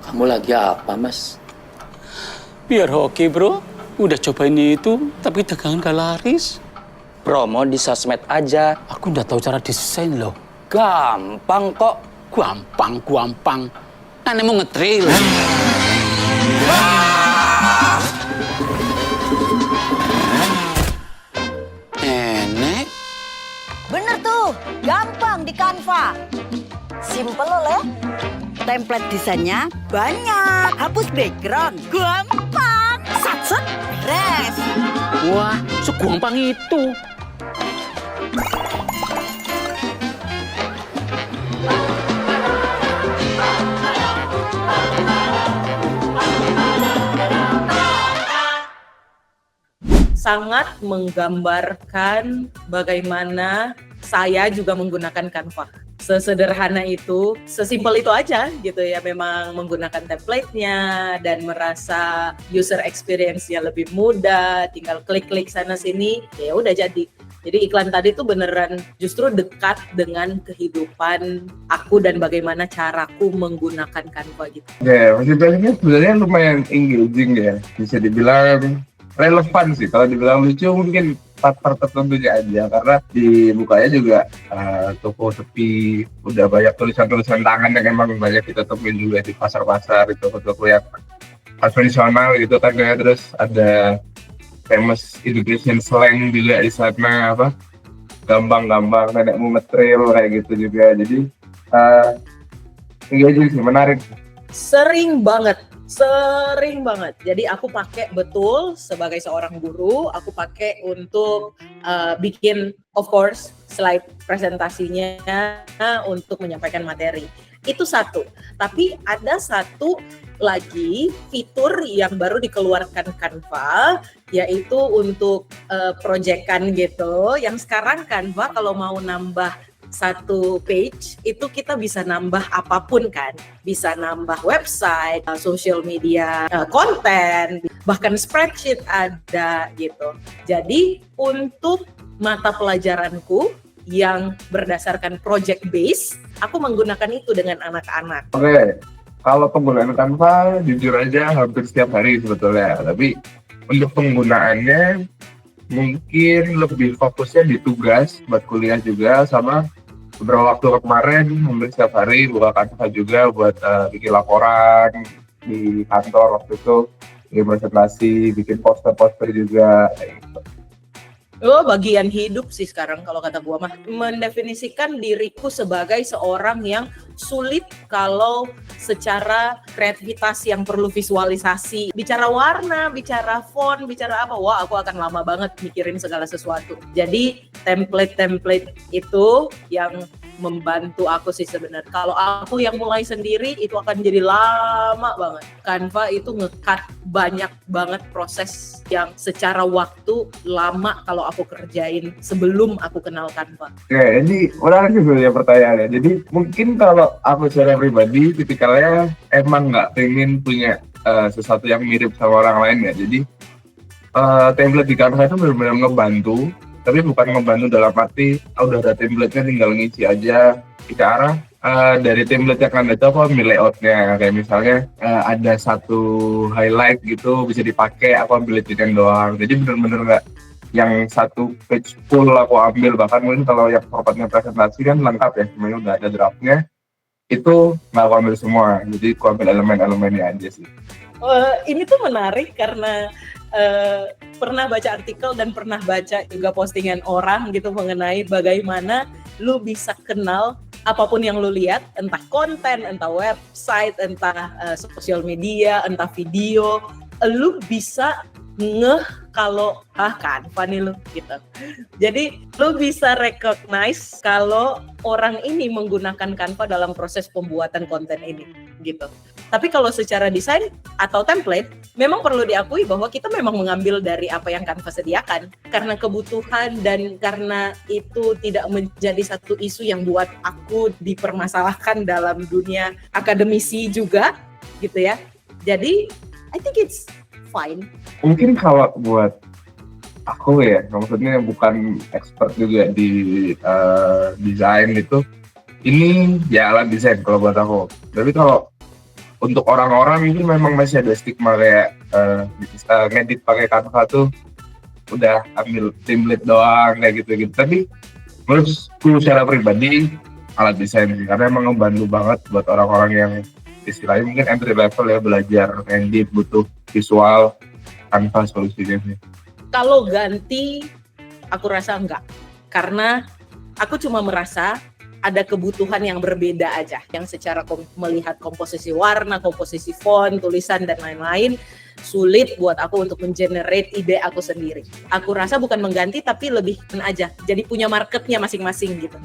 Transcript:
Kamu lagi apa, Mas? Biar hoki, bro. Udah cobain itu, tapi dagangan gak laris. Promo di sosmed aja. Aku udah tahu cara desain loh. Gampang kok. Gampang. Kan mau ngetril. Enek. Bener tuh, gampang di Canva. Simple loh. Template desainnya banyak. Hapus background, gampang. Satset, beres. Wah, segampang itu. Sangat menggambarkan bagaimana saya juga menggunakan Canva. Sesederhana itu, sesimpel itu aja gitu ya, memang menggunakan template-nya dan merasa user experience-nya lebih mudah, tinggal klik-klik sana-sini, ya udah jadi. Jadi iklan tadi tuh beneran justru dekat dengan kehidupan aku dan bagaimana caraku menggunakan Canva gitu. Ya, masih sebenarnya lumayan engaging ya, bisa dibilang relevan sih. Kalau dibilang lucu mungkin part-part tertentunya aja, karena dibukanya juga toko sepi, udah banyak tulisan-tulisan tangan yang emang banyak kita temuin juga di pasar-pasar, itu toko-toko yang tradisional gitu kan ya. Terus ada famous Indonesian slang juga di sana, apa gampang-gampang nenek mau ngetrail kayak gitu juga. Jadi engaging sih, menarik. Sering banget. Jadi aku pakai betul sebagai seorang guru, aku pakai untuk bikin, of course, slide presentasinya untuk menyampaikan materi. Itu satu. Tapi ada satu lagi fitur yang baru dikeluarkan Canva, yaitu untuk proyekan gitu. Yang sekarang Canva kalau mau nambah satu page itu kita bisa nambah apapun kan, bisa nambah website, social media, konten, bahkan spreadsheet ada gitu. Jadi untuk mata pelajaranku yang berdasarkan project base, aku menggunakan itu dengan anak-anak. Oke, kalau penggunaan Canva jujur aja hampir setiap hari sebetulnya, tapi untuk penggunaannya mungkin lebih fokusnya di tugas buat kuliah juga, sama beberapa waktu kemarin hampir setiap hari buka Canva juga buat bikin laporan di kantor waktu itu, bikin presentasi, bikin poster-poster juga kayak gitu. Bagian hidup sih sekarang kalau kata gua mah, mendefinisikan diriku sebagai seorang yang sulit kalau secara kreativitas yang perlu visualisasi, bicara warna, bicara font, bicara apa, wah aku akan lama banget mikirin segala sesuatu. Jadi template itu yang membantu aku sih sebenarnya. Kalau aku yang mulai sendiri itu akan jadi lama banget. Canva itu nge-cut banyak banget proses yang secara waktu lama kalau aku kerjain sebelum aku kenal Canva. Oke, ini menarik sebenarnya pertanyaannya. Jadi mungkin kalau aku secara pribadi tipikalnya emang nggak pengen punya sesuatu yang mirip sama orang lain ya. Jadi template di Canva itu benar-benar ngebantu, tapi bukan ngebantu dalam arti udah ada template-nya tinggal ngisi aja. Ke arah dari template yang Anda tahu aku ambil layout-nya, kayak misalnya ada satu highlight gitu bisa dipakai, aku ambil itu doang. Jadi benar-benar nggak yang satu page full aku ambil, bahkan mungkin kalau yang formatnya presentasi kan lengkap ya, semuanya udah ada draftnya, itu nggak aku ambil semua, jadi aku ambil elemen-elemennya aja sih. Ini tuh menarik karena pernah baca artikel dan pernah baca juga postingan orang gitu mengenai bagaimana lu bisa kenal apapun yang lu lihat, entah konten, entah website, entah sosial media, entah video, lu bisa kalau Canva nih lu gitu. Jadi lu bisa recognize kalau orang ini menggunakan Canva dalam proses pembuatan konten ini gitu. Tapi kalau secara desain atau template, memang perlu diakui bahwa kita memang mengambil dari apa yang Canva sediakan. Karena kebutuhan dan karena itu tidak menjadi satu isu yang buat aku dipermasalahkan dalam dunia akademisi juga gitu ya. Jadi I think it's fine. Mungkin kalau buat aku ya, maksudnya bukan expert juga di desain itu, ini ya alat desain kalau buat aku. Tapi kalau untuk orang-orang mungkin memang masih ada stigma kayak ngedit pakai Canva tuh udah ambil template doang kayak gitu-gitu. Tapi menurutku secara pribadi alat desain sih, karena emang ngebantu banget buat orang-orang yang istilahnya mungkin entry level ya, belajar edit butuh visual. Canva solusinya sih. Kalau ganti, aku rasa enggak. Karena aku cuma merasa ada kebutuhan yang berbeda aja. Yang secara melihat komposisi warna, komposisi font, tulisan, dan lain-lain, sulit buat aku untuk mengenerate ide aku sendiri. Aku rasa bukan mengganti, tapi lebih aja. Jadi punya marketnya masing-masing gitu.